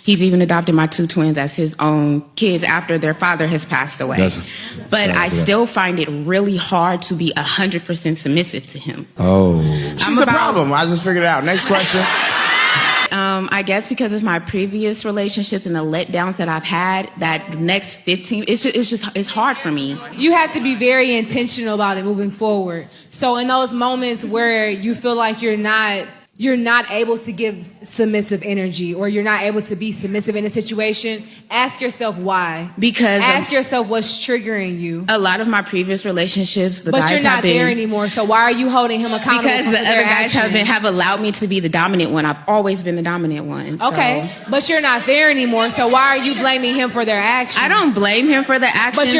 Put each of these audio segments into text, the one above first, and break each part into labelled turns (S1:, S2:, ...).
S1: He's even adopted my 2 twins as his own kids after their father has passed away. But I still find it really hard to be 100% submissive to him.
S2: Oh. She's the problem. I just figured it out. Next question.
S1: I guess because of my previous relationships and the letdowns that I've had, that next 15, it's hard for me.
S3: You have to be very intentional about it moving forward. So in those moments where you feel like you're not able to give submissive energy, or you're not able to be submissive in a situation, ask yourself why. Ask yourself what's triggering you.
S1: A lot of my previous relationships,
S3: but you're not there anymore. So why are you holding him accountable?
S1: Because the other guys have allowed me to be the dominant one. I've always been the dominant one. So.
S3: Okay, but you're not there anymore. So why are you blaming him for their actions?
S1: I don't blame him for the actions.
S3: But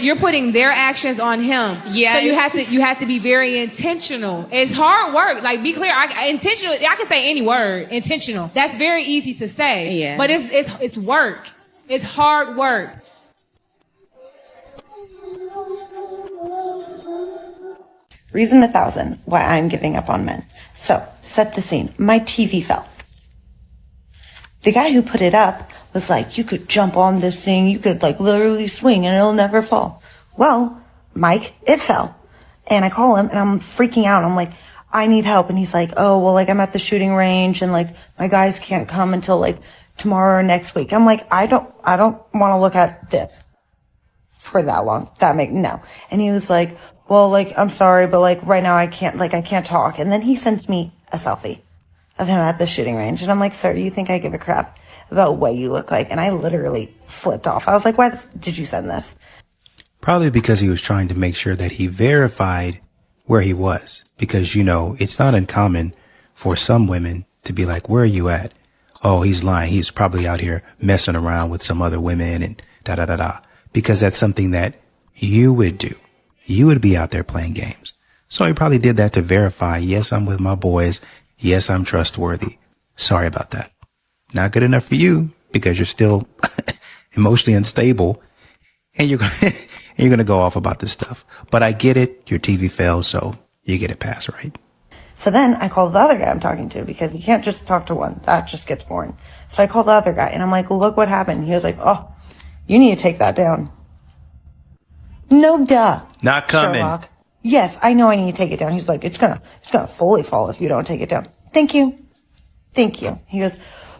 S3: you're putting their actions on him. Yeah. So you have to be very intentional. It's hard work. Like, be clear. Intentional. I can say any word. Intentional. That's very easy to say. Yeah. But it's work. It's hard work.
S4: Reason 1,000 why I'm giving up on men. So, set the scene. My TV fell. The guy who put it up was like, you could jump on this thing, you could like literally swing and it'll never fall. Well, Mike, it fell. And I call him and I'm freaking out. I'm like, I need help. And he's like, oh, well, like I'm at the shooting range and like my guys can't come until like tomorrow or next week. I'm like, I don't want to look at this for that long. No. And he was like, well, like, I'm sorry, but like right now I can't talk. And then he sends me a selfie of him at the shooting range. And I'm like, sir, do you think I give a crap about what you look like? And I literally flipped off. I was like, why did you send this?
S5: Probably because he was trying to make sure that he verified where he was. Because, you know, it's not uncommon for some women to be like, where are you at? Oh, he's lying. He's probably out here messing around with some other women and da-da-da-da. Because that's something that you would do. You would be out there playing games. So he probably did that to verify, yes, I'm with my boys. Yes, I'm trustworthy. Sorry about that. Not good enough for you because you're still emotionally unstable and you're going to go off about this stuff. But I get it. Your TV fell, so you get it passed, right?
S4: So then I called the other guy I'm talking to because you can't just talk to one. That just gets boring. So I called the other guy and I'm like, look what happened. He was like, oh, you need to take that down. No, duh.
S5: Not coming.
S4: Sherlock. Yes, I know I need to take it down. He's like, it's gonna fully fall if you don't take it down. Thank you. He goes,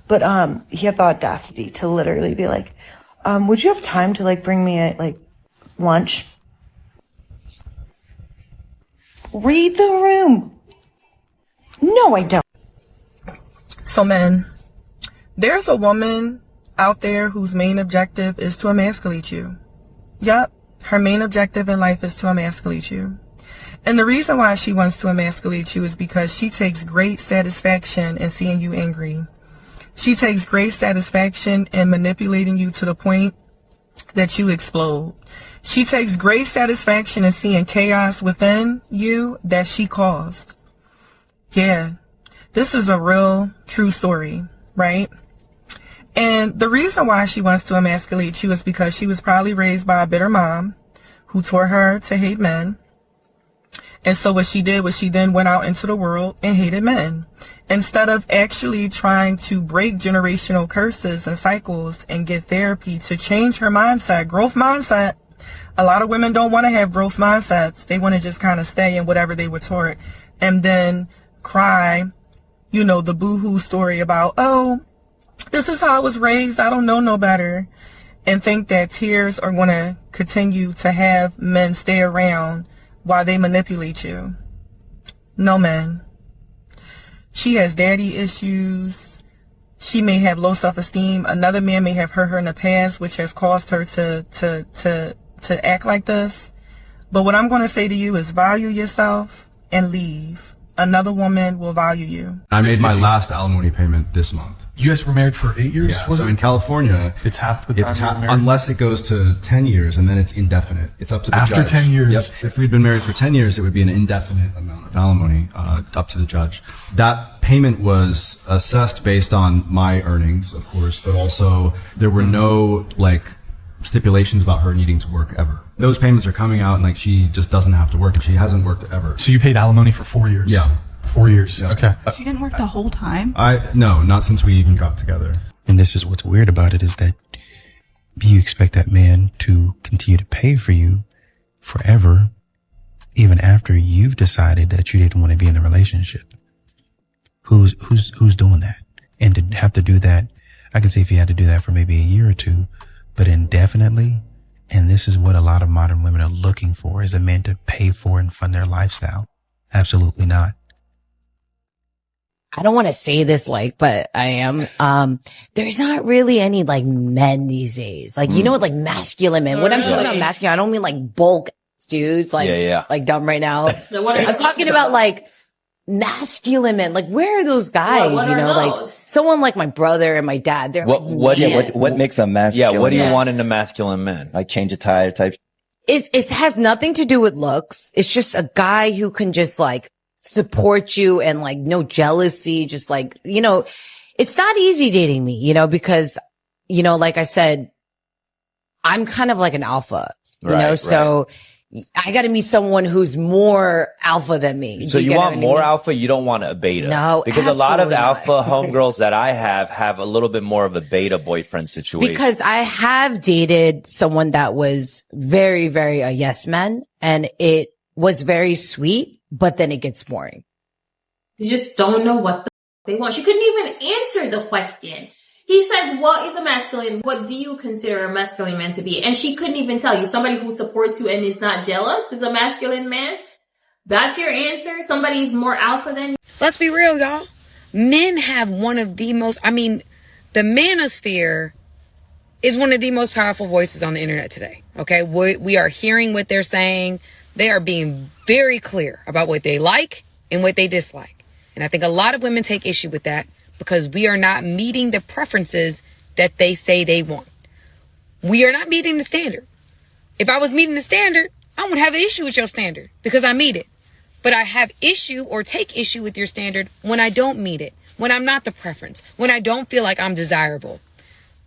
S4: but he had the audacity to literally be like, would you have time to like bring me a lunch? Read the room. No, I don't.
S6: So men, there's a woman out there whose main objective is to emasculate you. Yep. Her main objective in life is to emasculate you. And the reason why she wants to emasculate you is because she takes great satisfaction in seeing you angry. She takes great satisfaction in manipulating you to the point that you explode. She takes great satisfaction in seeing chaos within you that she caused. Yeah, this is a real, true story, right? And the reason why she wants to emasculate you is because she was probably raised by a bitter mom who taught her to hate men. And so what she did was she then went out into the world and hated men. Instead of actually trying to break generational curses and cycles and get therapy to change her mindset, growth mindset. A lot of women don't want to have growth mindsets. They want to just kind of stay in whatever they were taught and then cry, you know, the boo-hoo story about, oh, this is how I was raised. I don't know no better. And think that tears are going to continue to have men stay around while they manipulate you. No, man. She has daddy issues. She may have low self-esteem. Another man may have hurt her in the past, which has caused her to act like this. But what I'm going to say to you is value yourself and leave. Another woman will value you.
S7: I made my last alimony payment this month.
S8: You guys were married for 8 years?
S7: Yeah, so in California,
S8: it's half the time
S7: unless it goes to 10 years, and then it's indefinite. It's up to the judge.
S8: After 10 years?
S7: Yep. If we'd been married for 10 years, it would be an indefinite amount of alimony, up to the judge. That payment was assessed based on my earnings, of course, but also there were no, stipulations about her needing to work ever. Those payments are coming out, and, she just doesn't have to work, and she hasn't worked ever.
S8: So you paid alimony for 4 years?
S7: Yeah.
S8: 4 years. Yeah. Okay.
S9: She didn't work the whole time?
S7: No, not since we even got together.
S5: And this is what's weird about it, is that you expect that man to continue to pay for you forever, even after you've decided that you didn't want to be in the relationship. Who's doing that? And to have to do that, I can see if you had to do that for maybe a year or two, but indefinitely. And this is what a lot of modern women are looking for, is a man to pay for and fund their lifestyle. Absolutely not.
S9: I don't want to say this but I am. There's not really any men these days. You know what, masculine men. When I'm talking about masculine, I don't mean bulk dudes, like dumb right now. I'm talking about masculine men. Where are those guys? Someone like my brother and my dad. They're
S10: what makes a masculine?
S11: Yeah, what do you want in a masculine man?
S10: Like change a tire type?
S9: It has nothing to do with looks. It's just a guy who can just support you and no jealousy. Just it's not easy dating me, because, like I said, I'm kind of like an alpha, so I got to meet someone who's more alpha than me.
S11: So you want more alpha? You don't want a beta?
S9: No,
S11: because a lot of alpha homegirls that I have a little bit more of a beta boyfriend situation.
S9: Because I have dated someone that was very, very a yes man, and it was very sweet, but then it gets boring.
S12: They just don't know what they want. She couldn't even answer the question. He says, what is a masculine? What do you consider a masculine man to be? And she couldn't even tell you. Somebody who supports you and is not jealous is a masculine man? That's your answer? Somebody's more alpha than you?
S13: Let's be real, y'all. Men have one of the most, the manosphere is one of the most powerful voices on the internet today. Okay? We are hearing what they're saying. They are being very clear about what they like and what they dislike. And I think a lot of women take issue with that, because we are not meeting the preferences that they say they want. We are not meeting the standard. If I was meeting the standard, I would have an issue with your standard because I meet it. But I have issue or take issue with your standard when I don't meet it, when I'm not the preference, when I don't feel like I'm desirable.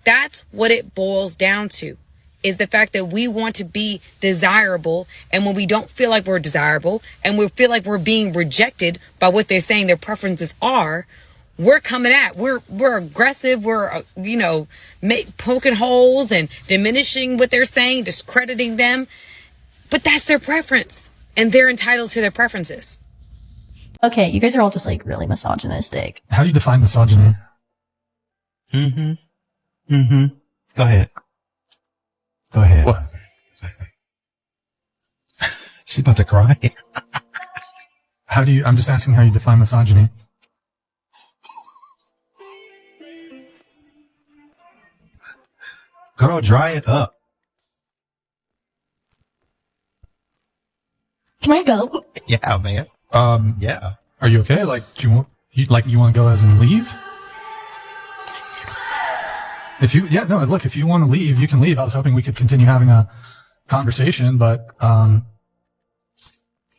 S13: That's what it boils down to, is the fact that we want to be desirable. And when we don't feel like we're desirable and we feel like we're being rejected by what they're saying their preferences are, we're coming at, we're aggressive. We're, poking holes and diminishing what they're saying, discrediting them. But that's their preference, and they're entitled to their preferences.
S14: Okay, you guys are all just really misogynistic.
S8: How do you define misogyny?
S5: Go ahead.
S8: What?
S5: She's about to cry.
S8: I'm just asking how you define misogyny.
S5: Girl, dry it up.
S14: Can I go?
S5: Yeah, man. Yeah.
S8: Are you okay? Do you want to go as in leave? If you want to leave, you can leave. I was hoping we could continue having a conversation, but,
S14: There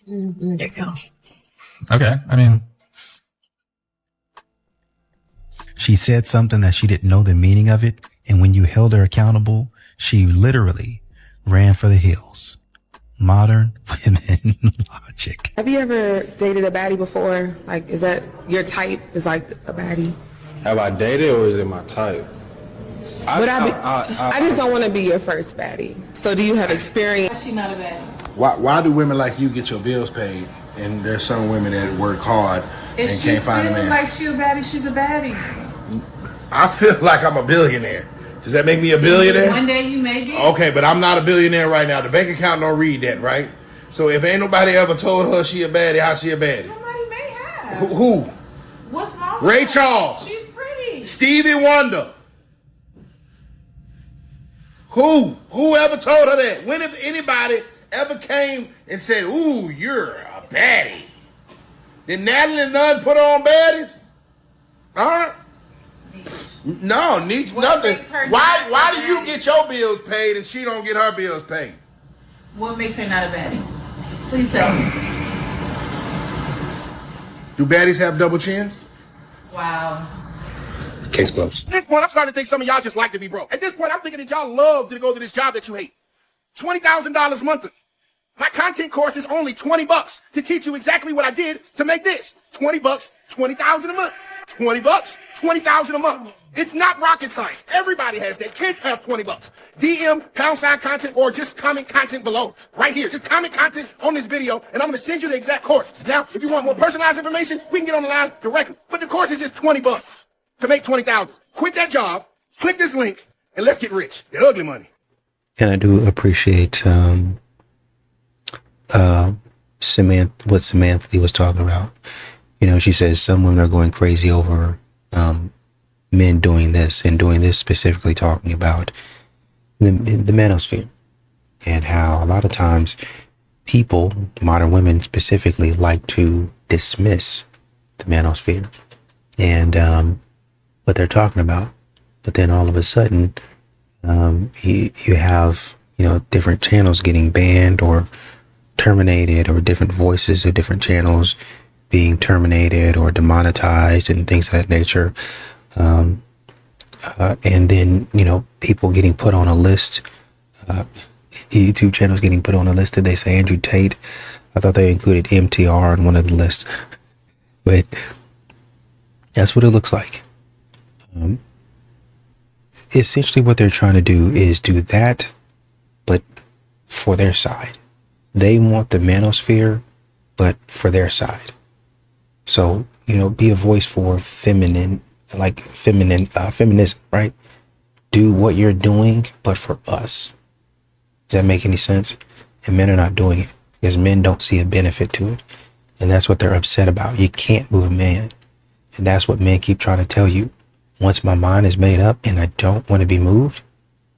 S14: you go.
S8: Okay.
S5: She said something that she didn't know the meaning of it. And when you held her accountable, she literally ran for the hills. Modern women logic.
S15: Have you ever dated a baddie before? Is that your type? Is a baddie?
S2: Have I dated, or is it my type?
S15: I just don't want to be your first baddie. So do you have experience?
S16: Why is she not a baddie?
S17: Why do women like you get your bills paid, and there's some women that work hard and can't find a man?
S16: Like she a baddie, she's a baddie.
S17: I feel like I'm a billionaire. Does that make me a billionaire?
S16: One day you may be.
S17: Okay, but I'm not a billionaire right now. The bank account don't read that, right? So if ain't nobody ever told her she a baddie, how she a baddie?
S16: Somebody may have.
S17: Who?
S16: What's wrong?
S17: Ray Charles.
S16: She's pretty.
S17: Stevie Wonder. Who ever told her that? When if anybody ever came and said, "Ooh, you're a baddie"? Did Natalie Nunn put on baddies? Huh? No, needs nothing. Why do you get your bills paid and she don't get her bills paid?
S16: What makes her not a baddie? Please tell me.
S17: Do baddies have double chins?
S16: Wow.
S17: Case closed.
S18: At this point, I'm starting to think some of y'all just like to be broke. At this point, I'm thinking that y'all love to go to this job that you hate. $20,000 monthly. My content course is only $20 to teach you exactly what I did to make this. $20, $20,000 a month. $20, $20,000 a month. It's not rocket science. Everybody has that. Kids have $20. DM, # content, or just comment content below. Right here. Just comment content on this video, and I'm going to send you the exact course. Now, if you want more personalized information, we can get on the line directly. But the course is just $20 to make $20,000. Quit that job, click this link, and let's get rich. The ugly money.
S5: And I do appreciate what Samantha Lee was talking about. You know, she says some women are going crazy over men doing this, and doing this specifically talking about the manosphere, and how a lot of times people, modern women specifically, like to dismiss the manosphere and what they're talking about. But then all of a sudden, you have, you know, different channels getting banned or terminated, or different voices of different channels being terminated or demonetized and things of that nature. And then, you know, people getting put on a list, YouTube channels getting put on a list. Did they say Andrew Tate? I thought they included MTR on one of the lists, but that's what it looks like. Essentially what they're trying to do is do that, but for their side. They want the manosphere, but for their side. So, you know, be a voice for feminism, right? Do what you're doing, but for us. Does that make any sense? And men are not doing it because men don't see a benefit to it. And that's what they're upset about. You can't move a man. And that's what men keep trying to tell you. Once my mind is made up and I don't want to be moved,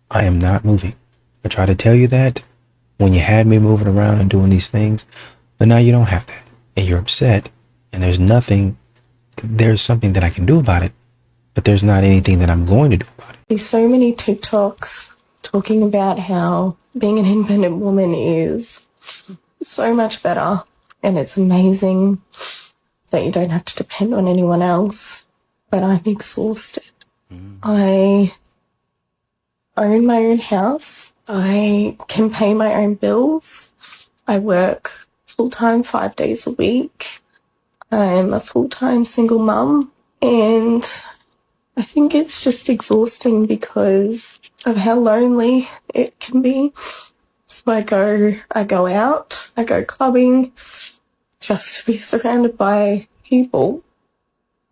S5: I am not moving. I try to tell you that when you had me moving around and doing these things, but now you don't have that. And you're upset. And there's something that I can do about it, but there's not anything that I'm going to do about it.
S14: There's so many TikToks talking about how being an independent woman is so much better, and it's amazing that you don't have to depend on anyone else. But I'm exhausted. I own my own house. I can pay my own bills. I work full-time 5 days a week. I'm a full-time single mum, and I think it's just exhausting because of how lonely it can be. So I go out, I go clubbing just to be surrounded by people,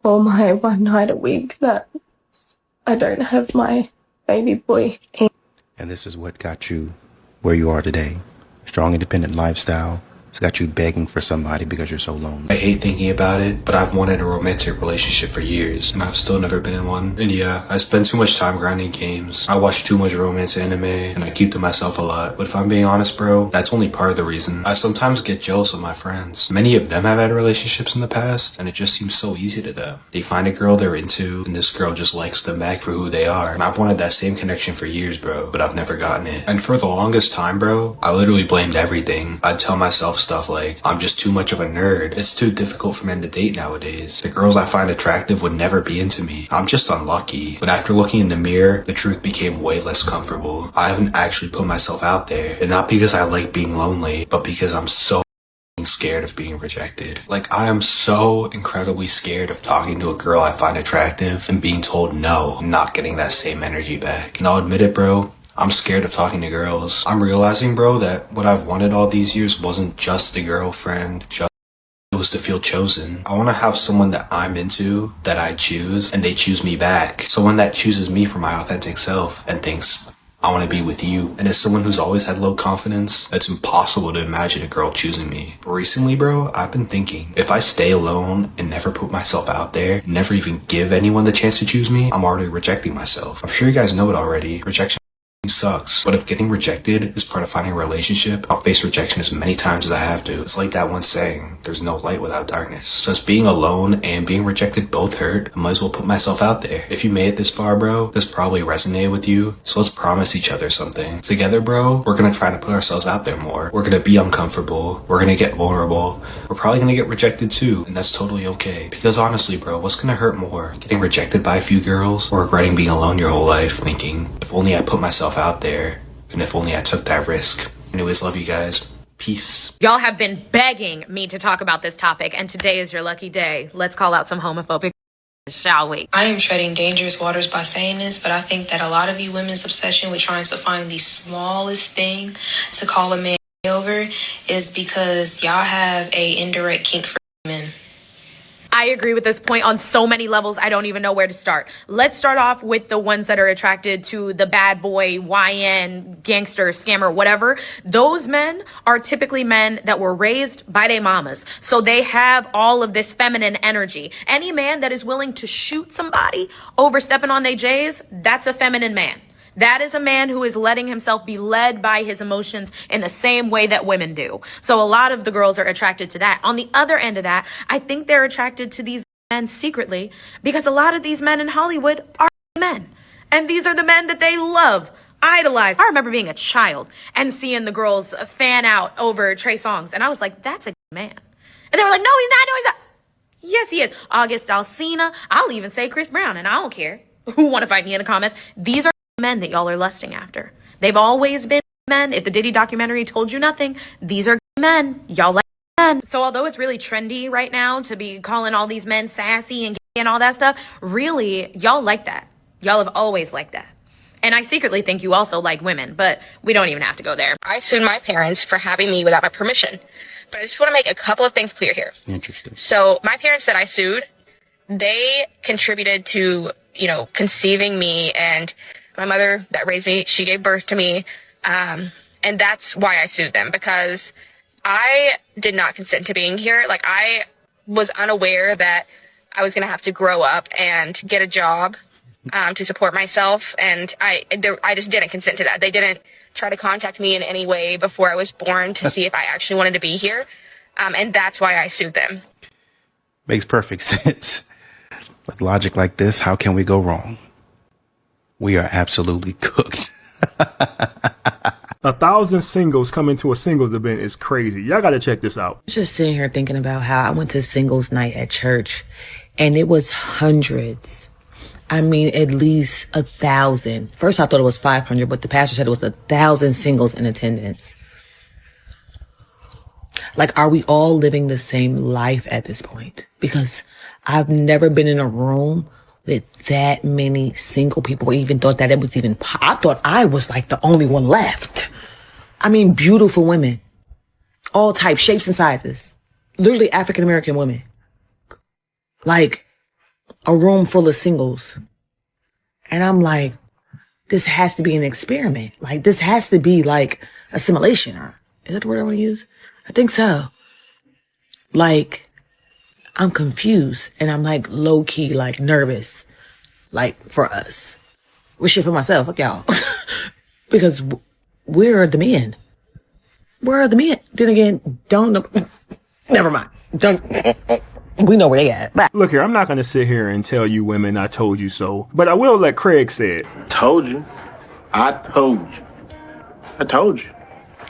S14: or my one night a week that I don't have my baby boy.
S5: And this is what got you where you are today. Strong, independent lifestyle. It's got you begging for somebody because you're so lonely.
S19: I hate thinking about it, but I've wanted a romantic relationship for years, and I've still never been in one. And yeah, I spend too much time grinding games. I watch too much romance anime, and I keep to myself a lot. But if I'm being honest, bro, that's only part of the reason. I sometimes get jealous of my friends. Many of them have had relationships in the past, and it just seems so easy to them. They find a girl they're into, and this girl just likes them back for who they are. And I've wanted that same connection for years, bro, but I've never gotten it. And for the longest time, bro, I literally blamed everything. I'd tell myself stuff like, I'm just too much of a nerd. It's too difficult for men to date nowadays. The girls I find attractive would never be into me. I'm just unlucky. But after looking in the mirror, the truth became way less comfortable. I haven't actually put myself out there. And not because I like being lonely, but because I'm so scared of being rejected. Like, I am so incredibly scared of talking to a girl I find attractive and being told no, and not getting that same energy back. And I'll admit it, bro, I'm scared of talking to girls. I'm realizing, bro, that what I've wanted all these years wasn't just a girlfriend, it was to feel chosen. I want to have someone that I'm into, that I choose, and they choose me back. Someone that chooses me for my authentic self and thinks, I want to be with you. And as someone who's always had low confidence, it's impossible to imagine a girl choosing me. But recently, bro, I've been thinking, if I stay alone and never put myself out there, never even give anyone the chance to choose me, I'm already rejecting myself. I'm sure you guys know it already. Rejection sucks. But if getting rejected is part of finding a relationship, I'll face rejection as many times as I have to. It's like that one saying, there's no light without darkness. Since being alone and being rejected both hurt, I might as well put myself out there. If you made it this far, bro, this probably resonated with you. So let's promise each other something. Together, bro, we're gonna try to put ourselves out there more. We're gonna be uncomfortable. We're gonna get vulnerable. We're probably gonna get rejected too, and that's totally okay. Because honestly, bro, what's gonna hurt more? Getting rejected by a few girls, or regretting being alone your whole life, thinking, if only I put myself out there, and if only I took that risk. Anyways, love you guys. Peace.
S20: Y'all have been begging me to talk about this topic, and today is your lucky day. Let's call out some homophobic
S9: shall we?
S20: I am treading dangerous waters by saying this, but I think that a lot of you women's obsession with trying to find the smallest thing to call a man over is because y'all have a indirect kink for men.
S21: I agree with this point on so many levels. I don't even know where to start. Let's start off with the ones that are attracted to the bad boy, YN, gangster, scammer, whatever. Those men are typically men that were raised by their mamas. So they have all of this feminine energy. Any man that is willing to shoot somebody over stepping on their J's, that's a feminine man. That is a man who is letting himself be led by his emotions in the same way that women do. So a lot of the girls are attracted to that. On the other end of that, I think they're attracted to these men secretly because a lot of these men in Hollywood are men. And these are the men that they love, idolize. I remember being a child and seeing the girls fan out over Trey Songz. And I was like, that's a man. And they were like, no, he's not. No, he's not. Yes, he is. August Alsina. I'll even say Chris Brown. And I don't care who want to fight me in the comments. These are men that y'all are lusting after. They've always been men. If the Diddy documentary told you nothing, these are men. Y'all like men. So although it's really trendy right now to be calling all these men sassy and gay and all that stuff, really, y'all like that. Y'all have always liked that. And I secretly think you also like women, but we don't even have to go there.
S22: I sued my parents for having me without my permission. But I just want to make a couple of things clear here.
S5: Interesting.
S22: So my parents that I sued, they contributed to, conceiving me, and my mother that raised me, she gave birth to me. And that's why I sued them, because I did not consent to being here. Like, I was unaware that I was going to have to grow up and get a job to support myself. And I just didn't consent to that. They didn't try to contact me in any way before I was born to see if I actually wanted to be here. And that's why I sued them.
S5: Makes perfect sense. With logic like this, how can we go wrong? We are absolutely cooked.
S23: 1,000 singles coming to a singles event is crazy. Y'all gotta check this out.
S24: I was just sitting here thinking about how I went to singles night at church and it was hundreds. I mean, at least 1,000. First I thought it was 500, but the pastor said it was 1,000 singles in attendance. Like, are we all living the same life at this point? Because I've never been in a room with that many single people, or even thought that it was even, I thought I was like the only one left. I mean, beautiful women, all types, shapes and sizes, literally African-American women, like a room full of singles. And I'm like, this has to be an experiment. Like, this has to be like a simulation. Or is that the word I want to use? I think so. Like, I'm confused and I'm like low key, like nervous, like for us. Wish it for myself, fuck y'all. Because where are the men? Where are the men? Then again, don't know. Never mind. We know where they at. Bye.
S23: Look here, I'm not gonna sit here and tell you women I told you so, but I will let Craig say it.
S17: Told you. I told you. I told you.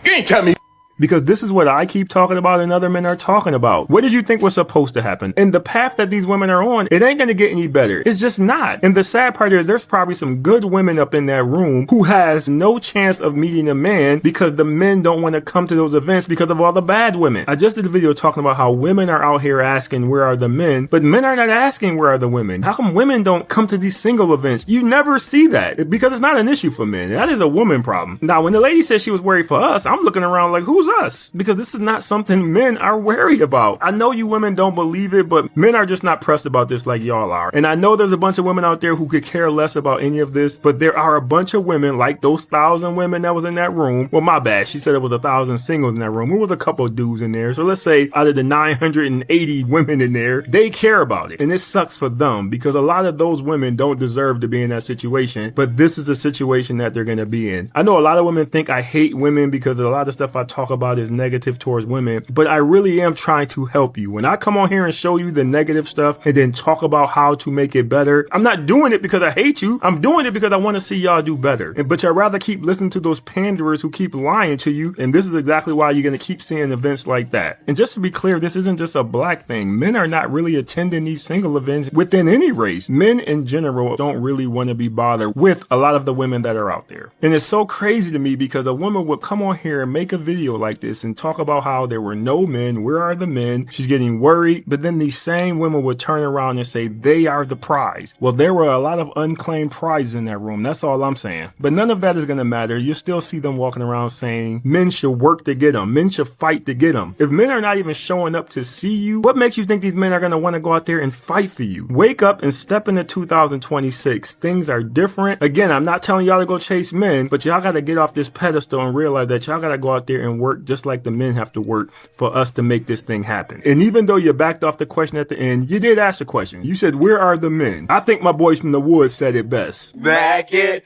S17: You ain't tell me.
S23: Because this is what I keep talking about and other men are talking about. What did you think was supposed to happen? And the path that these women are on, it ain't gonna get any better. It's just not. And the sad part is there's probably some good women up in that room who has no chance of meeting a man because the men don't want to come to those events because of all the bad women. I just did a video talking about how women are out here asking where are the men, but men are not asking where are the women. How come women don't come to these single events? You never see that because it's not an issue for men. That is a woman problem. Now, when the lady said she was worried for us, I'm looking around like, who's us? Because this is not something men are worried about. I know you women don't believe it, but men are just not pressed about this like y'all are. And I know there's a bunch of women out there who could care less about any of this, but there are a bunch of women like those 1,000 women that was in that room. Well, my bad. She said it was 1,000 singles in that room. There was a couple of dudes in there. So let's say out of the 980 women in there, they care about it. And it sucks for them because a lot of those women don't deserve to be in that situation, but this is the situation that they're going to be in. I know a lot of women think I hate women because a lot of stuff I talk about is negative towards women, but I really am trying to help you. When I come on here and show you the negative stuff and then talk about how to make it better, I'm not doing it because I hate you. I'm doing it because I want to see y'all do better. But I'd rather keep listening to those panderers who keep lying to you. And this is exactly why you're going to keep seeing events like that. And just to be clear, this isn't just a black thing. Men are not really attending these single events within any race. Men in general don't really want to be bothered with a lot of the women that are out there. And it's so crazy to me because a woman would come on here and make a video like this and talk about how there were no men. Where are the men? She's getting worried. But then these same women would turn around and say they are the prize. Well, there were a lot of unclaimed prizes in that room. That's all I'm saying. But none of that is going to matter. You still see them walking around saying men should work to get them. Men should fight to get them. If men are not even showing up to see you, what makes you think these men are going to want to go out there and fight for you? Wake up and step into 2026. Things are different. Again, I'm not telling y'all to go chase men, but y'all got to get off this pedestal and realize that y'all got to go out there and work just like the men have to work for us to make this thing happen. And even though you backed off the question at the end, you did ask a question. You said, where are the men? I think my boys from the woods said it best.
S1: Back it.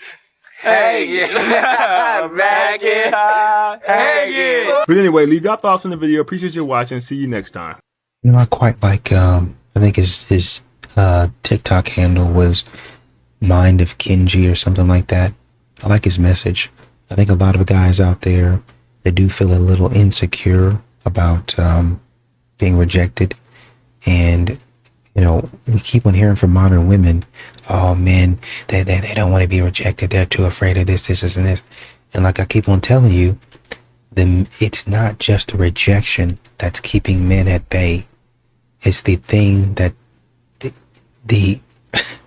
S1: Hey, yeah. Back it. Hey, yeah.
S23: But anyway, leave your thoughts on the video. Appreciate you watching. See you next time.
S5: You know, I quite like, I think his TikTok handle was Mind of Kenji or something like that. I like his message. I think a lot of guys out there, they do feel a little insecure about being rejected. And, you know, we keep on hearing from modern women, oh, men, they don't want to be rejected. They're too afraid of this, and this. And like I keep on telling you, then it's not just the rejection that's keeping men at bay. It's the thing that the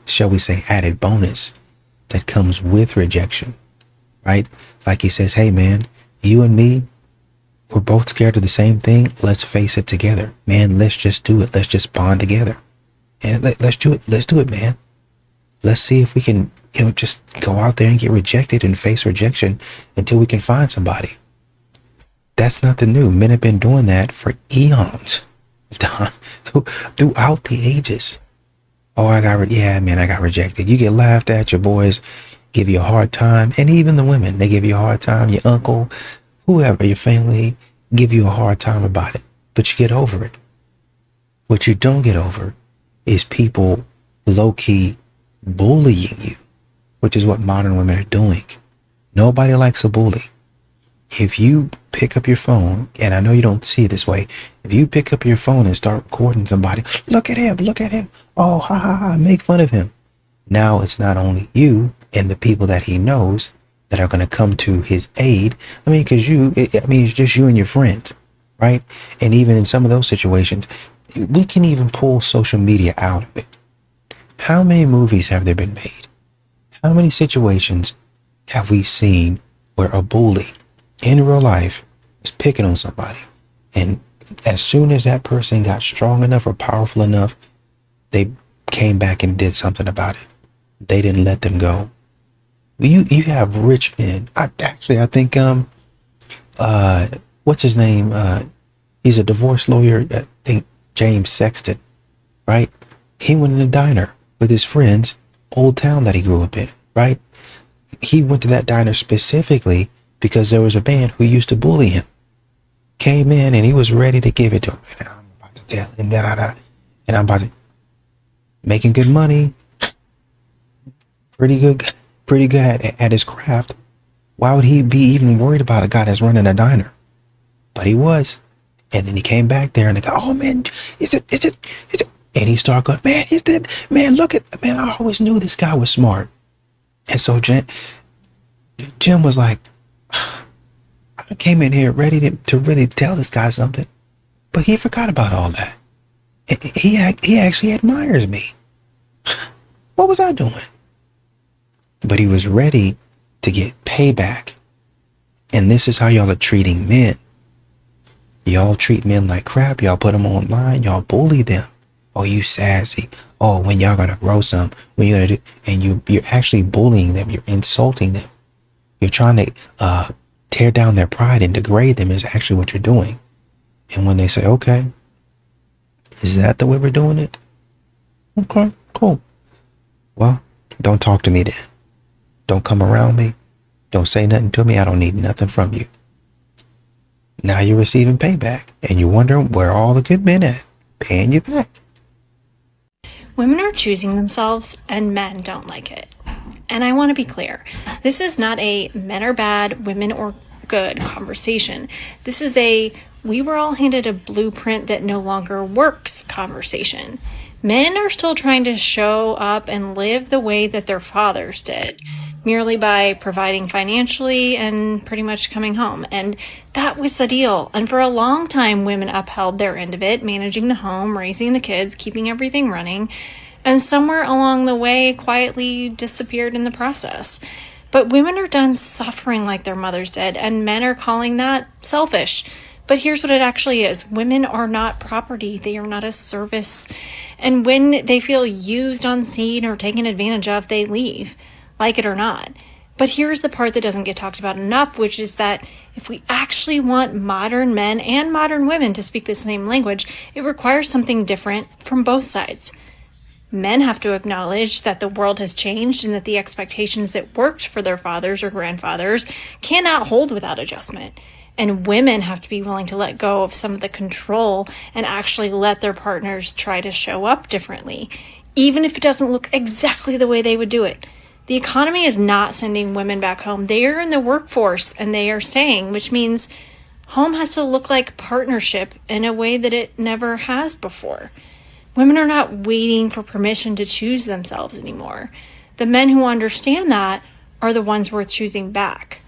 S5: shall we say, added bonus that comes with rejection, right? Like he says, hey, man, you and me, we're both scared of the same thing. Let's face it together. Man, let's just do it. Let's just bond together. And let's do it. Let's do it, man. Let's see if we can, you know, just go out there and get rejected and face rejection until we can find somebody. That's nothing new. Men have been doing that for eons of time, throughout the ages. Oh, I got rejected. You get laughed at. Your boys give you a hard time. And even the women, they give you a hard time. Your uncle, whoever, your family, give you a hard time about it. But you get over it. What you don't get over is people low-key bullying you, which is what modern women are doing. Nobody likes a bully. If you pick up your phone, and I know you don't see it this way, if you pick up your phone and start recording somebody, look at him, oh, ha, ha, ha, make fun of him. Now it's not only you and the people that he knows that are going to come to his aid. I mean, it's just you and your friends, right? And even in some of those situations, we can even pull social media out of it. How many movies have there been made? How many situations have we seen where a bully in real life is picking on somebody, and as soon as that person got strong enough or powerful enough, they came back and did something about it. They didn't let them go. You have rich men. I think what's his name? He's a divorce lawyer. I think James Sexton, right? He went in a diner with his friends, old town that he grew up in, right? He went to that diner specifically because there was a man who used to bully him. Came in and he was ready to give it to him. And I'm about to tell him that, and I'm about to making good money, pretty good at his craft. Why would he be even worried about a guy that's running a diner? But he was. And then he came back there and they go, oh man, is it? And he started going, man, is that, man, look at, man, I always knew this guy was smart. And so Jim was like, I came in here ready to really tell this guy something, but he forgot about all that. He actually admires me. What was I doing? But he was ready to get payback. And this is how y'all are treating men. Y'all treat men like crap. Y'all put them online. Y'all bully them. Oh, you sassy. Oh, when y'all gonna grow some? When you gonna do? And you're actually bullying them. You're insulting them. You're trying to tear down their pride and degrade them is actually what you're doing. And when they say, okay, is that the way we're doing it? Okay, cool. Well, don't talk to me then. Don't come around me. Don't say nothing to me. I don't need nothing from you. Now you're receiving payback and you're wondering where all the good men at, paying you back.
S3: Women are choosing themselves and men don't like it. And I want to be clear, this is not a men are bad, women are good conversation. This is a we were all handed a blueprint that no longer works conversation. Men are still trying to show up and live the way that their fathers did, merely by providing financially and pretty much coming home. And that was the deal. And for a long time, women upheld their end of it, managing the home, raising the kids, keeping everything running, and somewhere along the way quietly disappeared in the process. But women are done suffering like their mothers did, and men are calling that selfish. But here's what it actually is. Women are not property. They are not a service. And when they feel used, unseen, or taken advantage of, they leave, like it or not. But here's the part that doesn't get talked about enough, which is that if we actually want modern men and modern women to speak the same language, it requires something different from both sides. Men have to acknowledge that the world has changed and that the expectations that worked for their fathers or grandfathers cannot hold without adjustment. And women have to be willing to let go of some of the control and actually let their partners try to show up differently, even if it doesn't look exactly the way they would do it. The economy is not sending women back home. They are in the workforce and they are staying, which means home has to look like partnership in a way that it never has before. Women are not waiting for permission to choose themselves anymore. The men who understand that are the ones worth choosing back.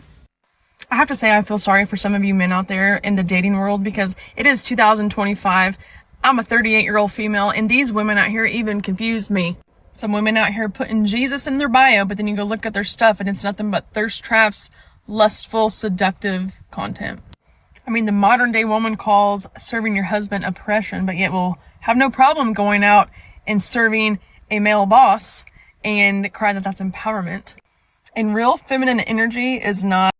S4: I have to say I feel sorry for some of you men out there in the dating world because it is 2025. I'm a 38-year-old female, and these women out here even confuse me. Some women out here putting Jesus in their bio, but then you go look at their stuff and it's nothing but thirst traps, lustful, seductive content. I mean, the modern day woman calls serving your husband oppression, but yet will have no problem going out and serving a male boss and cry that that's empowerment. And real feminine energy is not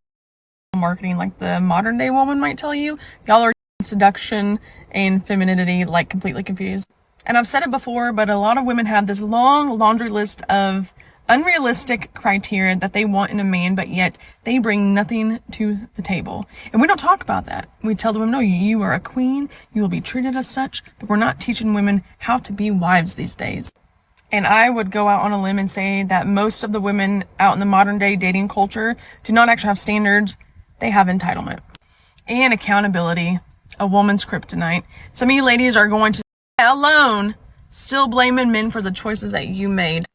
S4: marketing like the modern day woman might tell you. Y'all are seduction and femininity like completely confused. And I've said it before, but a lot of women have this long laundry list of unrealistic criteria that they want in a man, but yet they bring nothing to the table. And we don't talk about that. We tell the women, no, you are a queen, you will be treated as such, but we're not teaching women how to be wives these days. And I would go out on a limb and say that most of the women out in the modern day dating culture do not actually have standards. They have entitlement and accountability, a woman's kryptonite. Some of you ladies are going to alone still blaming men for the choices that you made.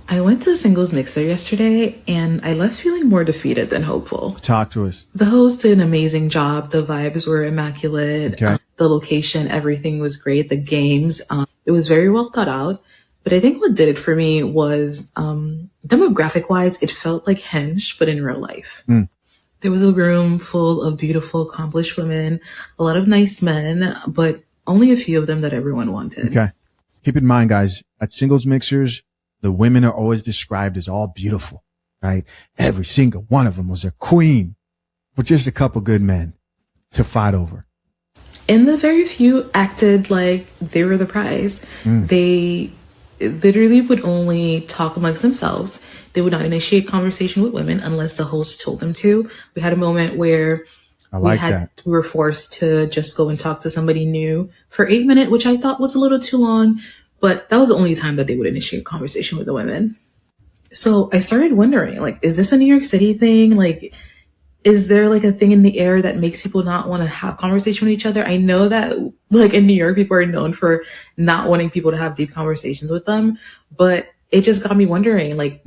S6: I went to a singles mixer yesterday and I left feeling more defeated than hopeful.
S7: Talk to us.
S6: The host did an amazing job. The vibes were immaculate.
S7: Okay.
S6: The location, everything was great. The games, it was very well thought out. But I think what did it for me was demographic wise, it felt like Hinge, but in real life. There was a room full of beautiful, accomplished women, a lot of nice men, but only a few of them that everyone wanted.
S7: Okay. Keep in mind, guys, at singles mixers, the women are always described as all beautiful, right? Every single one of them was a queen, but just a couple good men to fight over.
S6: And the very few acted like they were the prize. They literally would only talk amongst themselves. They would not initiate conversation with women unless the host told them to. We had a moment where we were forced to just go and talk to somebody new for 8 minutes, which I thought was a little too long, but that was the only time that they would initiate conversation with the women. So I started wondering, like, is this a New York City thing? Like, is there like a thing in the air that makes people not want to have conversation with each other? I know that like in New York, people are known for not wanting people to have deep conversations with them, but it just got me wondering, like,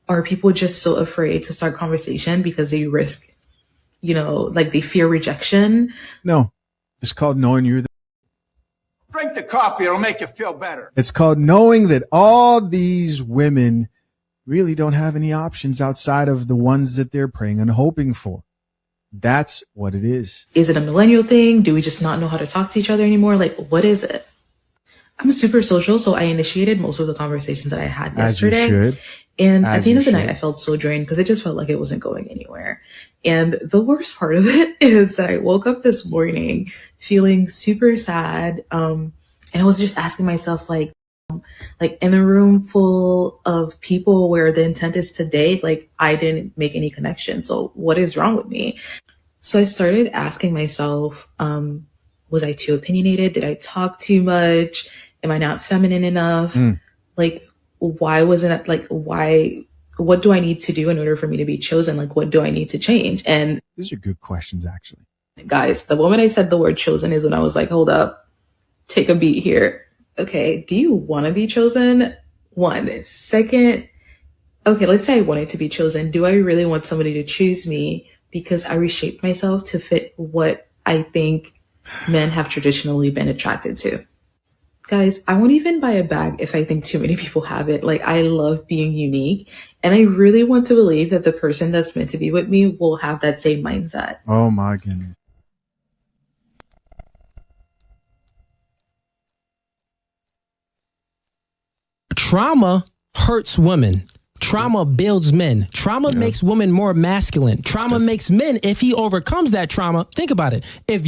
S6: are people just so afraid to start conversation because they risk, you know, like they fear rejection?
S7: No, it's called knowing you're the.
S10: Drink the coffee. It'll make you feel better.
S7: It's called knowing that all these women really don't have any options outside of the ones that they're praying and hoping for. That's what it is.
S6: Is it a millennial thing? Do we just not know how to talk to each other anymore? Like, what is it? I'm super social, so I initiated most of the conversations that I had yesterday.
S7: As you should.
S6: And at the end of the night, I felt so drained because it just felt like it wasn't going anywhere. And the worst part of it is that I woke up this morning feeling super sad. And I was just asking myself, like in a room full of people where the intent is to date, like I didn't make any connection. So what is wrong with me? So I started asking myself, was I too opinionated? Did I talk too much? Am I not feminine enough? Like, why wasn't it like, what do I need to do in order for me to be chosen? Like, what do I need to change? And
S7: these are good questions, actually.
S6: Guys, the moment I said the word chosen is when I was like, hold up, take a beat here. okay, do you want to be chosen? One. Second, okay, let's say I wanted to be chosen. Do I really want somebody to choose me because I reshaped myself to fit what I think men have traditionally been attracted to? Guys, I won't even buy a bag if I think too many people have it. Like, I love being unique, and I really want to believe that the person that's meant to be with me will have that same mindset.
S7: Oh my goodness.
S8: Trauma hurts women. Trauma builds men. Trauma makes women more masculine. Trauma makes men, if he overcomes that trauma, think about it. If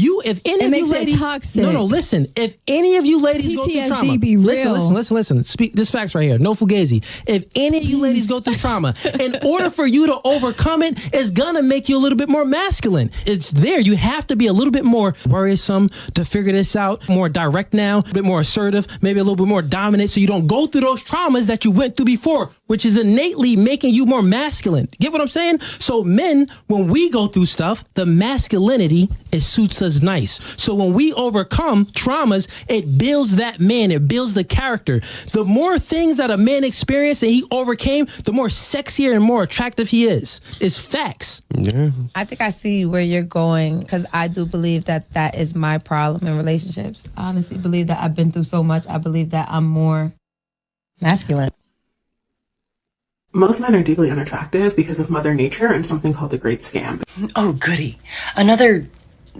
S8: any of you ladies,
S11: toxic.
S8: no, listen. If any of you ladies go through
S11: PTSD
S8: trauma,
S11: be real.
S8: listen. Speak this facts right here. No fugazi. If any of you ladies go through trauma, in order for you to overcome it, it's gonna make you a little bit more masculine. It's there. You have to be a little bit more worrisome to figure this out. More direct now, a bit more assertive, maybe a little bit more dominant, so you don't go through those traumas that you went through before, which is innately making you more masculine. Get what I'm saying? So men, when we go through stuff, the masculinity, it suits us nice. So when we overcome traumas, it builds that man, it builds the character. The more things that a man experienced and he overcame, the more sexier and more attractive he is. It's facts.
S11: Yeah. I think I see where you're going, because I do believe that that is my problem in relationships. I honestly believe that I've been through so much. I believe that I'm more masculine.
S12: Most men are deeply unattractive because of Mother Nature and something called the Great Scam.
S13: Oh, goody. Another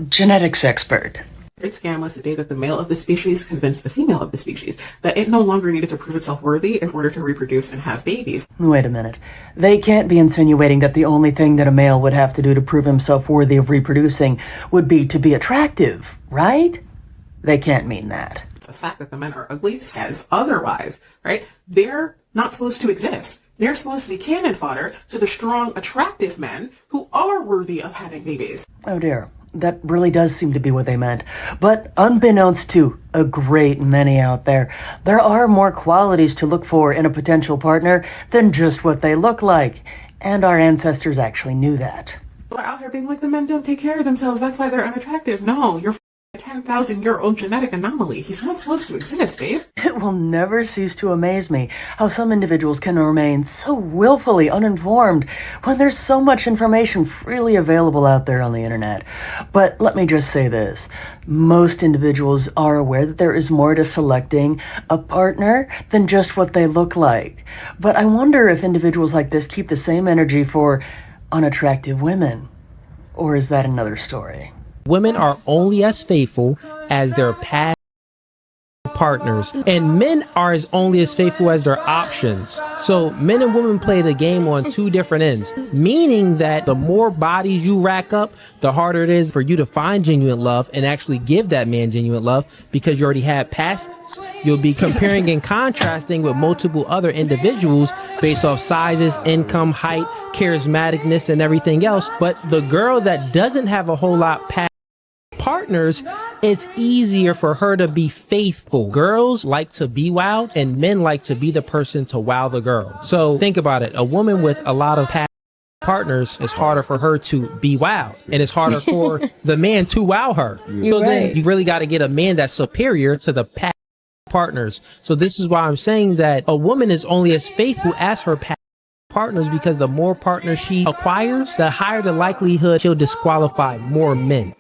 S13: genetics expert.
S12: The Great Scam was the day that the male of the species convinced the female of the species that it no longer needed to prove itself worthy in order to reproduce and have babies.
S13: Wait a minute. They can't be insinuating that the only thing that a male would have to do to prove himself worthy of reproducing would be to be attractive, right? They can't mean that.
S12: The fact that the men are ugly says otherwise, right? They're not supposed to exist. They're supposed to be cannon fodder to the strong, attractive men who are worthy of having babies.
S13: Oh dear. That really does seem to be what they meant. But unbeknownst to a great many out there, there are more qualities to look for in a potential partner than just what they look like. And our ancestors actually knew that.
S12: We're out here being like, the men don't take care of themselves, that's why they're unattractive. No, you're a 10,000-year-old genetic anomaly. He's not supposed to exist, babe.
S13: It will never cease to amaze me how some individuals can remain so willfully uninformed when there's so much information freely available out there on the internet. But let me just say this. Most individuals are aware that there is more to selecting a partner than just what they look like. But I wonder if individuals like this keep the same energy for unattractive women. Or is that another story?
S8: Women are only as faithful as their past partners, and men are only as faithful as their options. So men and women play the game on two different ends, meaning that the more bodies you rack up, the harder it is for you to find genuine love and actually give that man genuine love, because you already had past. You'll be comparing and contrasting with multiple other individuals based off sizes, income, height, charismaticness, and everything else. But the girl that doesn't have a whole lot past partners, it's easier for her to be faithful. Girls like to be wowed, and men like to be the person to wow the girl. So think about it. A woman with a lot of past partners, it's harder for her to be wowed, and it's harder for the man to wow her. Then you really got to get a man that's superior to the past partners. So this is why I'm saying that a woman is only as faithful as her past partners, because the more partners she acquires, the higher the likelihood she'll disqualify more men.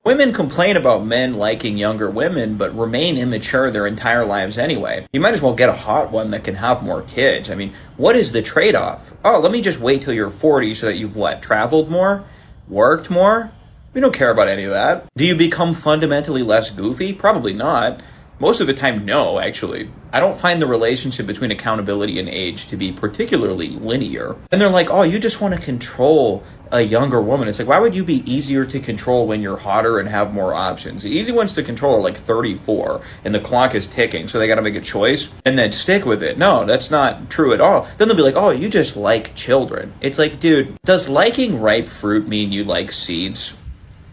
S1: Women complain about men liking younger women, but remain immature their entire lives anyway. You might as well get a hot one that can have more kids. I mean, what is the trade-off? Oh, let me just wait till you're 40 so that you've, traveled more? Worked more? We don't care about any of that. Do you become fundamentally less goofy? Probably not. Most of the time, no, actually. I don't find the relationship between accountability and age to be particularly linear. And they're like, oh, you just want to control a younger woman. It's like, why would you be easier to control when you're hotter and have more options? The easy ones to control are 34, and the clock is ticking, so they gotta make a choice and then stick with it. No, that's not true at all. Then they'll be like, oh, you just like children. It's like, dude, does liking ripe fruit mean you like seeds?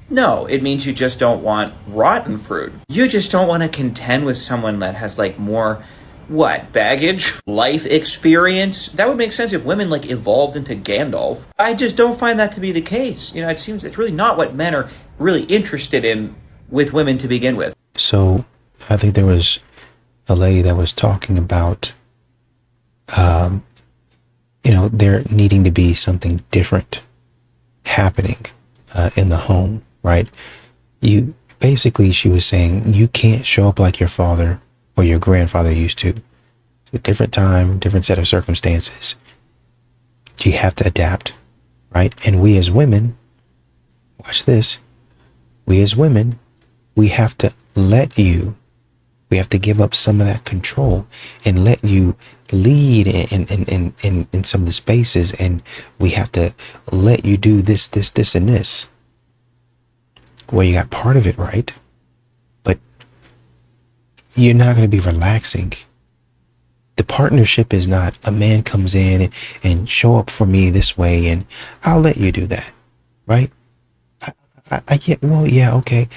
S1: No, it means you just don't want rotten fruit. You just don't want to contend with someone that has more, baggage? Life experience? That would make sense if women evolved into Gandalf. I just don't find that to be the case. It seems it's really not what men are really interested in with women to begin with.
S5: So I think there was a lady that was talking about, there needing to be something different happening in the home, right? She was saying you can't show up like your father or your grandfather used to. It's a different time, different set of circumstances. You have to adapt, right? And we as women, watch this, we as women, we have to give up some of that control and let you lead in some of the spaces, and we have to let you do this, and this. Well, you got part of it right, but you're not going to be relaxing. The partnership is not a man comes in and show up for me this way and I'll let you do that, right? I get, well, yeah, okay.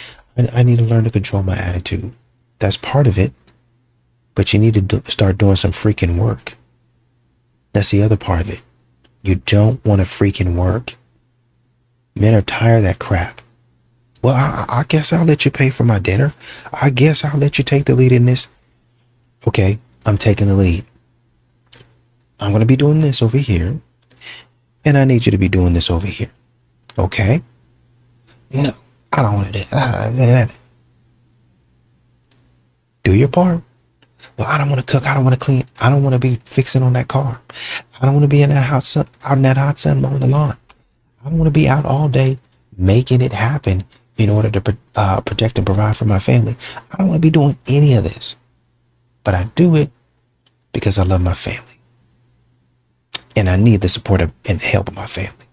S5: I need to learn to control my attitude. That's part of it. But you need to start doing some freaking work. That's the other part of it. You don't want to freaking work. Men are tired of that crap. Well, I guess I'll let you pay for my dinner. I guess I'll let you take the lead in this. Okay, I'm taking the lead. I'm going to be doing this over here. And I need you to be doing this over here. Okay? No, I don't want to do that. Do your part. Well, I don't want to cook. I don't want to clean. I don't want to be fixing on that car. I don't want to be in that hot sun mowing the lawn. I don't want to be out all day making it happen in order to protect and provide for my family. I don't want to be doing any of this. But I do it because I love my family. And I need the support and the help of my family.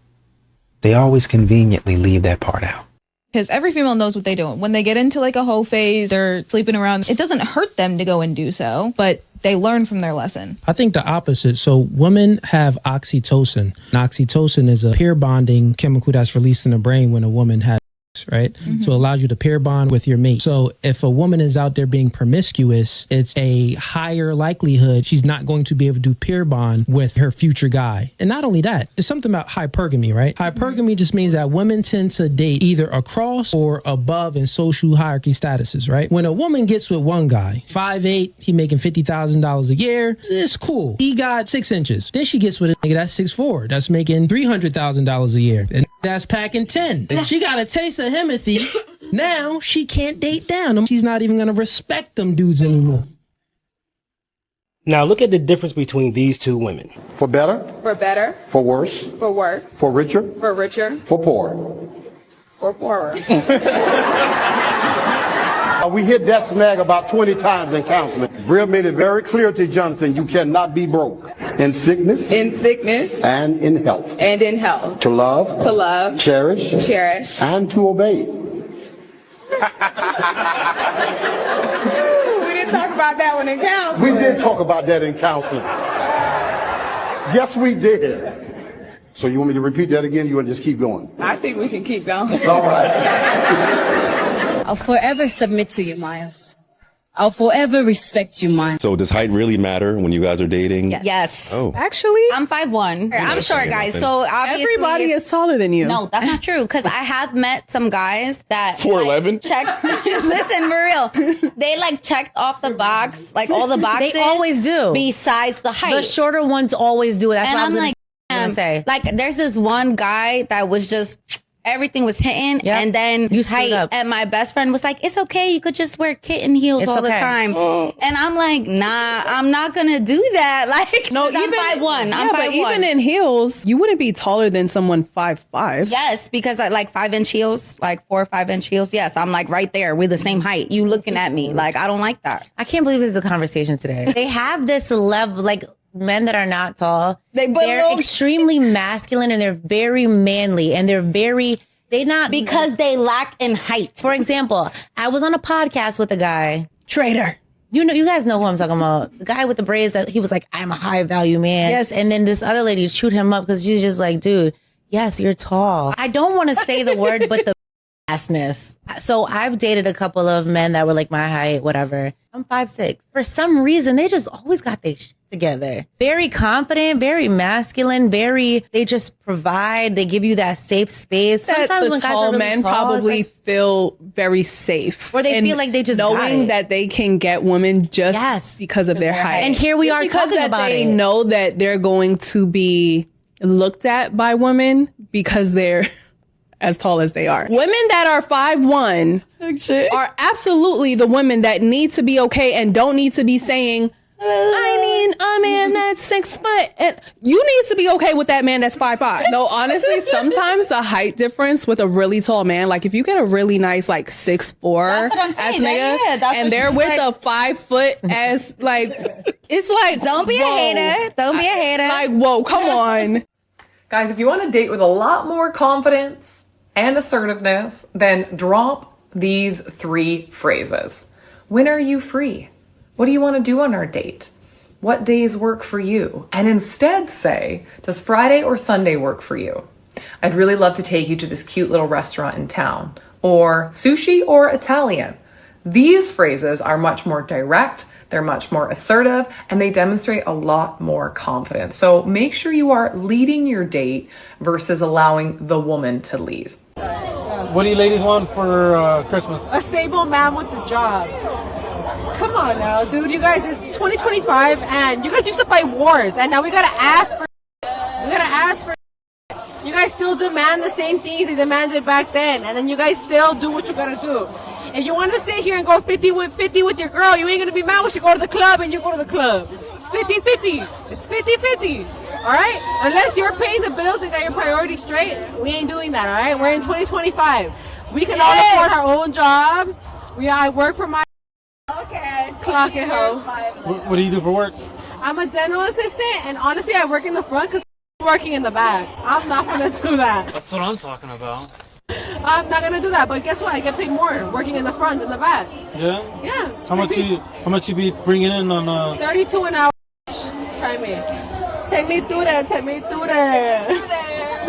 S5: They always conveniently leave that part out.
S2: Because every female knows what they're doing. When they get into like a hoe phase or sleeping around, it doesn't hurt them to go and do so, but they learn from their lesson.
S8: I think the opposite. So women have oxytocin. And oxytocin is a pair bonding chemical that's released in the brain when a woman has sex, right? Mm-hmm. So it allows you to pair bond with your mate. So if a woman is out there being promiscuous, it's a higher likelihood she's not going to be able to do pair bond with her future guy. And not only that, it's something about hypergamy, right? Hypergamy just means that women tend to date either across or above in social hierarchy statuses, right? When a woman gets with one guy, 5'8", he making $50,000 a year, it's cool. He got 6 inches. Then she gets with a nigga that's 6'4", that's making $300,000 a year. And that's packing 10. She got a taste of Himothy. Now she can't date down. She's not even going to respect them dudes anymore.
S15: Now look at the difference between these two women.
S16: For better.
S18: For better.
S16: For worse.
S18: For worse.
S16: For richer.
S18: For richer.
S16: For poorer.
S18: For poorer.
S16: We hit that snag about 20 times in counseling. Brill made it very clear to Jonathan, you cannot be broke. In sickness.
S18: In sickness.
S16: And in health.
S18: And in health.
S16: To love.
S18: To love.
S16: Cherish.
S18: Cherish.
S16: And to obey.
S18: We didn't talk about that one in counseling.
S16: We did talk about that in counseling. Yes, we did. So you want me to repeat that again? You want to just keep going?
S18: I think we can keep going.
S16: All right.
S25: I'll forever submit to you, Miles. I'll forever respect you, Miles.
S26: So does height really matter when you guys are dating?
S25: Yes.
S26: Oh.
S25: Actually, I'm 5'1". I'm short, guys.
S26: nothing.
S25: So obviously,
S27: Everybody is taller than you.
S25: No, that's not true. Because I have met some guys that
S26: 4'11".
S25: check. Listen, for real, they like checked off the box, like all the boxes.
S9: They always do.
S25: Besides the height,
S9: The shorter ones always do it. That's
S25: and
S9: what I was
S25: I'm
S9: gonna say.
S25: Like, there's this one guy that was just. Everything was hitting, and then
S9: You screwed up.
S25: and my best friend was like, "It's okay, you could just wear kitten heels
S9: It's
S25: all the
S9: okay.
S25: time." And I'm like, "Nah, I'm not gonna do that." Like,
S27: No,
S25: 'cause I'm 5'1". I'm 5'1".
S27: but even in heels, you wouldn't be taller than someone 5'5".
S25: Yes, because I like 5-inch heels, like 4 or 5-inch heels. Yes, I'm like right there. We're the same height. You looking at me like I don't like that.
S9: I can't believe this is a conversation today. They have this level, like men that are not tall. They're extremely masculine and they're very manly and
S25: because they lack in height.
S9: For example, I was on a podcast with a guy.
S27: Traitor.
S9: You guys know who I'm talking about. The guy with the braids that he was like, I'm a high value man.
S27: Yes.
S9: And then this other lady chewed him up because she's just like, dude, yes, you're tall. I don't want to say the word, but the assness. So I've dated a couple of men that were like my height, whatever. I'm 5'6". For some reason, they just always got their shit together. Very confident, very masculine, they just provide, they give you that safe space.
S27: That
S9: Sometimes
S27: the
S9: when guys
S27: tall
S9: are really
S27: men
S9: tall,
S27: probably
S9: it's
S27: feel very safe.
S9: Or they
S27: in
S9: feel like they just got
S27: knowing
S9: it.
S27: that they can get women just because of their height.
S9: And here we
S27: Just
S9: are
S27: because
S9: talking
S27: that
S9: about
S27: they
S9: it.
S27: know that they're going to be looked at by women because they're as tall as they are. Women that are 5'1" are absolutely the women that need to be okay and don't need to be saying, I mean, a man that's 6 foot. And you need to be okay with that man that's 5'5". No, honestly, sometimes the height difference with a really tall man, like if you get a really nice like 6'4"
S25: That's what I'm
S27: ass
S25: saying.
S27: nigga,
S25: Yeah, that's
S27: and
S25: what
S27: they're
S25: she's
S27: with
S25: like.
S27: a 5 foot ass, like it's like
S25: Don't be a
S27: whoa.
S25: hater. Don't be a hater.
S27: Like, whoa, come on.
S14: Guys, if you want to date with a lot more confidence and assertiveness, then drop these 3 phrases. When are you free? What do you want to do on our date? What days work for you? And instead say, does Friday or Sunday work for you? I'd really love to take you to this cute little restaurant in town. Or sushi or Italian. These phrases are much more direct, they're much more assertive, and they demonstrate a lot more confidence. So make sure you are leading your date versus allowing the woman to lead.
S17: What do you ladies want for Christmas?
S19: A stable man with a job. Come on now, dude. You guys, it's 2025, and you guys used to fight wars, and now we gotta ask for. We gotta ask for. You guys still demand the same things they demanded back then, and then you guys still do what you gotta do. If you want to sit here and go 50 with your girl, you ain't gonna be mad when she go to the club and you go to the club. It's 50-50. It's 50-50. All right? Unless you're paying the bills and got your priorities straight, we ain't doing that. All right? We're in 2025. We can all afford our own jobs. I work for my clock at home.
S17: What do you do for work?
S19: I'm a dental assistant, and honestly, I work in the front because I'm working in the back. I'm not gonna do that.
S17: That's what I'm talking about.
S19: I'm not gonna do that. But guess what? I get paid more working in the front than the back.
S17: Yeah?
S19: Yeah.
S17: How much you be bringing in on
S19: 32 an hour. Try me. Take me through that. Take me through that.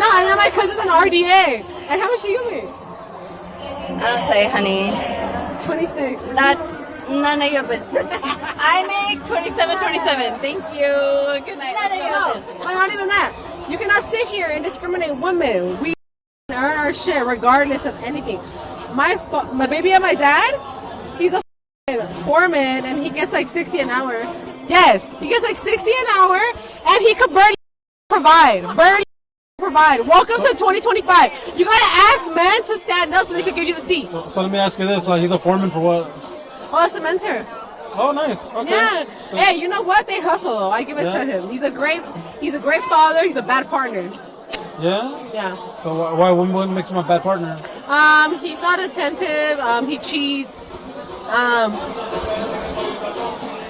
S19: No, and then my cousin's an RDA. And how much do you make?
S25: I don't say, honey.
S19: 26.
S25: That's none of your business. I make 27. Thank you. Good night. None of your business.
S19: But not even that. You cannot sit here and discriminate women. We earn our shit regardless of anything. My baby and my dad, he's a foreman and he gets like 60 an hour. Yes, he gets like 60 an hour and he could provide. Welcome to 2025. You gotta ask men to stand up so they can give you the seat.
S17: So let me ask you this: he's a foreman for what?
S19: Oh, a cementer.
S17: Oh, nice. Okay.
S19: Yeah.
S17: So,
S19: hey, you know what? They hustle though. I give it to him. He's a great father. He's a bad partner.
S17: Yeah.
S19: Yeah.
S17: So why wouldn't makes him a bad partner?
S19: He's not attentive. He cheats.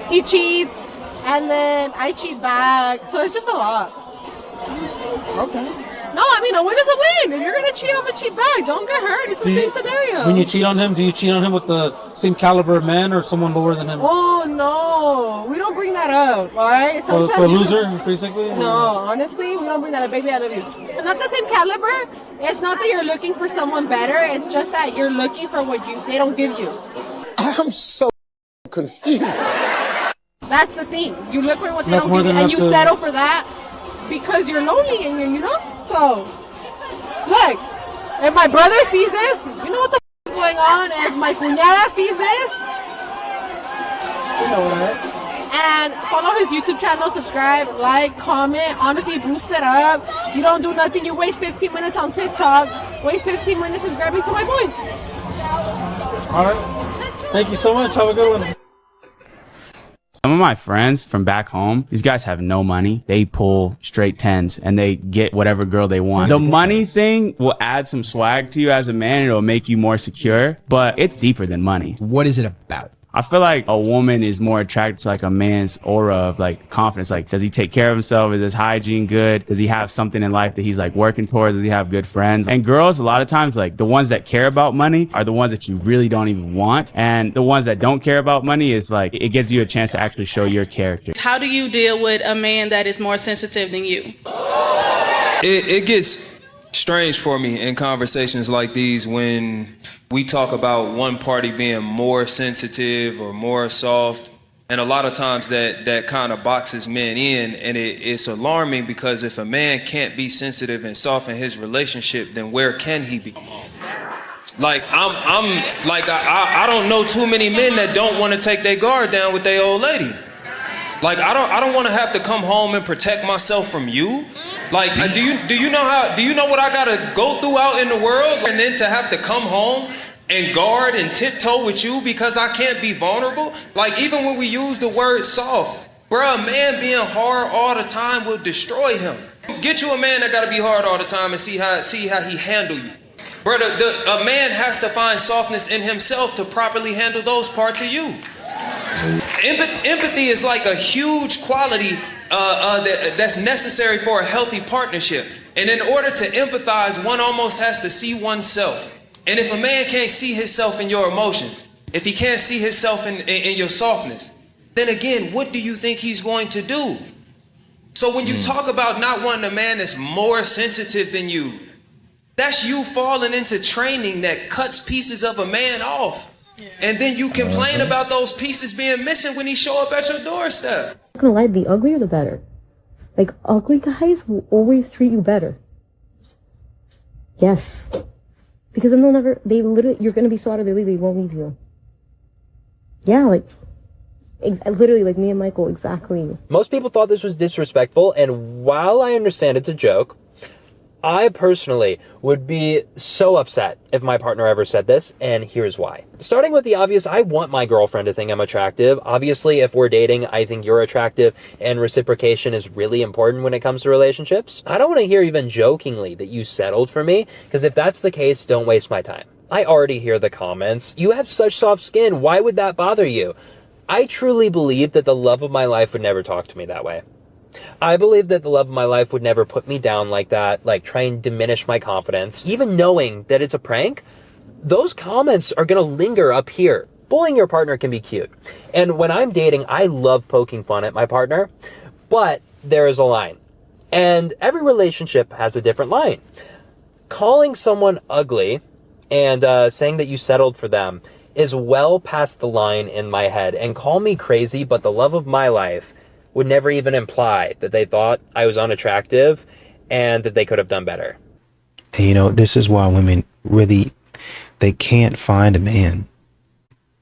S19: He cheats, and then I cheat back. So it's just a lot.
S17: Okay.
S19: No, I mean, a win is a win. If you're gonna cheat, I'm gonna cheat back. Don't get hurt. It's the same scenario.
S17: When you cheat on him, do you cheat on him with the same caliber of man or someone lower than him?
S19: Oh no, we don't bring that up. All right.
S17: So a loser, basically.
S19: No, honestly, we don't bring that up. Baby, I love you. Not the same caliber. It's not that you're looking for someone better. It's just that you're looking for what they don't give you.
S16: I'm so confused.
S19: That's the thing. You look for what they
S17: That's
S19: don't
S17: more
S19: give you,
S17: than
S19: and you
S17: enough to-
S19: settle for that because you're lonely and you know. So, look, if my brother sees this, you know what the is going on. If my cuñada sees this, you know what. And follow his YouTube channel, subscribe, like, comment. Honestly, boost it up. You don't do nothing. You waste 15 minutes on TikTok. Waste 15 minutes in grabbing to my boy.
S17: All right. Thank you so much. Have a good one.
S20: Some of my friends from back home, these guys have no money. They pull straight 10s and they get whatever girl they want. The money thing will add some swag to you as a man. It'll make you more secure, but it's deeper than money.
S21: What is it about?
S20: I feel like a woman is more attracted to like a man's aura of like confidence. Like, does he take care of himself? Is his hygiene good? Does he have something in life that he's like working towards? Does he have good friends? And girls, a lot of times, like the ones that care about money are the ones that you really don't even want. And the ones that don't care about money is like, it gives you a chance to actually show your character.
S22: How do you deal with a man that is more sensitive than you?
S24: It gets strange for me in conversations like these when we talk about one party being more sensitive or more soft. And a lot of times that kind of boxes men in, and it's alarming because if a man can't be sensitive and soft in his relationship, then where can he be? Like I don't know too many men that don't want to take their guard down with their old lady. Like I don't want to have to come home and protect myself from you. Like do you know what I gotta go through out in the world, and then to have to come home and guard and tiptoe with you because I can't be vulnerable? Like, even when we use the word soft, bruh, a man being hard all the time will destroy him. Get you a man that gotta be hard all the time and see how he handle you. Brother, a man has to find softness in himself to properly handle those parts of you. Empathy is like a huge quality that's necessary for a healthy partnership. And in order to empathize, one almost has to see oneself. And if a man can't see himself in your emotions, if he can't see himself in your softness, then again, what do you think he's going to do? So when you talk about not wanting a man that's more sensitive than you, that's you falling into training that cuts pieces of a man off. And then you complain about those pieces being missing when he show up at your doorstep.
S3: I'm not gonna lie, the uglier the better. Like, ugly guys will always treat you better. Yes. Because then you're gonna be so out of their league, they won't leave you. Yeah, like, literally, like me and Michael, exactly.
S4: Most people thought this was disrespectful, and while I understand it's a joke, I personally would be so upset if my partner ever said this, and here's why. Starting with the obvious, I want my girlfriend to think I'm attractive. Obviously, if we're dating, I think you're attractive, and reciprocation is really important when it comes to relationships. I don't want to hear even jokingly that you settled for me, because if that's the case, don't waste my time. I already hear the comments. You have such soft skin. Why would that bother you? I truly believe that the love of my life would never talk to me that way. I believe that the love of my life would never put me down like that, like try and diminish my confidence. Even knowing that it's a prank, those comments are going to linger up here. Bullying your partner can be cute. And when I'm dating, I love poking fun at my partner, but there is a line. And every relationship has a different line. Calling someone ugly and saying that you settled for them is well past the line in my head. And call me crazy, but the love of my life would never even imply that they thought I was unattractive and that they could have done better.
S5: And you know, this is why women really, they can't find a man.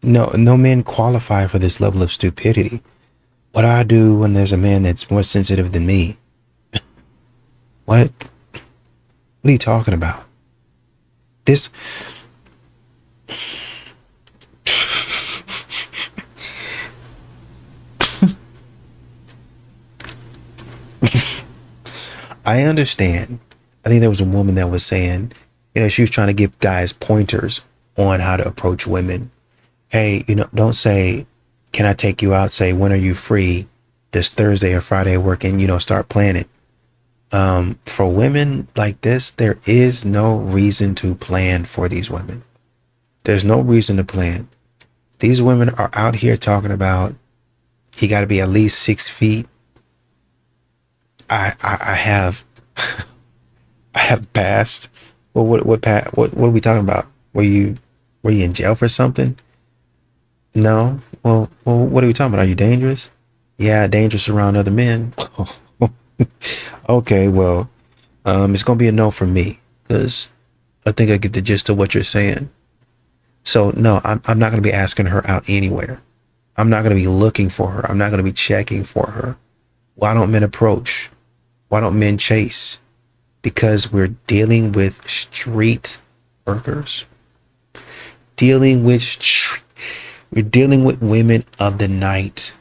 S5: No men qualify for this level of stupidity. What do I do when there's a man that's more sensitive than me? What are you talking about? This... I understand. I think there was a woman that was saying, you know, she was trying to give guys pointers on how to approach women. Hey, you know, don't say, can I take you out? Say, when are you free? Does Thursday or Friday work? And, you know, start planning. For women like this, there is no reason to plan for these women. There's no reason to plan. These women are out here talking about, he got to be at least 6 feet. I have passed. Well, what are we talking about? Were you in jail for something? No. Well, what are we talking about? Are you dangerous? Yeah, dangerous around other men. Okay, well, it's gonna be a no from me because I think I get the gist of what you're saying. So no, I'm not gonna be asking her out anywhere. I'm not gonna be looking for her. I'm not gonna be checking for her. Why don't men approach? Why don't men chase? Because we're dealing with street workers. We're dealing with women of the night.